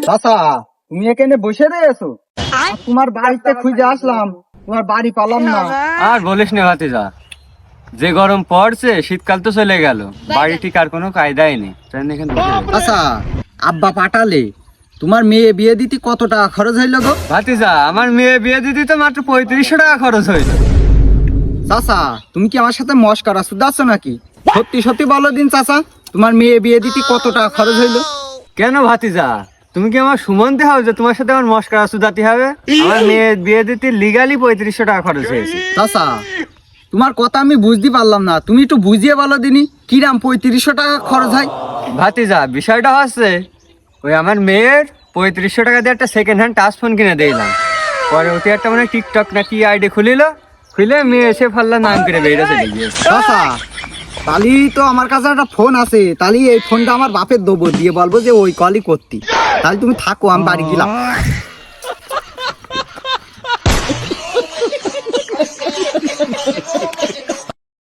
চাচা, তুমি এখানে বসে রয়েছো? তোমার বাড়িতে খুঁজে আসলাম, তোমার বাড়ি পালাম না। আর বলিস না ভাতিজা, যে গরম পড়ছে, শীতকাল তো চলে গেল, বাড়ি ঠিক আর কোনো কায়দাই নেই। চাচা, আব্বা পাঠালে তোমার মেয়ে বিয়ে দিতে কত টাকা খরচ হইল গো? ভাতিজা, আমার মেয়ে বিয়ে দিতে তো মাত্র 3500 টাকা খরচ হয়েছে। চাচা, তুমি কি আমার সাথে মস্করা শুধাচ্ছ নাকি? সত্যি সত্যি বলো দিন চাচা, তোমার মেয়ে বিয়ে দিতে কত টাকা খরচ হইলো? কেন ভাতিজা, তুমি কি আমার সুমন্তে হও যে তোমার সাথে আমার মস্করা সুদাতে হবে? আমার মেয়ে বিয়ে দিতে লিগালি 3500 টাকা খরচ হয়েছে। চাচা, তোমার কথা আমি বুঝতে পারলাম না, তুমি একটু বুঝিয়ে বলো দিনি কিরাম 3500 টাকা খরচ হয়? ভাতিজা, বিষয়টা হচ্ছে ওই আমার মেয়ের 3500 টাকা দিয়ে একটা সেকেন্ড হ্যান্ড টাচ ফোন কিনে দিলাম। পরে ওতে একটা মানে টিকটক না কি আইডি খুলে মেয়ে এসে ফাল্লা নাম করে বেরিয়ে চলে গিয়েছে। চাচা, তালি তো আমার কাছে একটা ফোন আছে, তালি এই ফোনটা আমার বাপের দেবো, দিয়ে বলবো যে ওই কলই করতি। তাহলে তুমি থাকো, আমি বাড়ি গেলাম।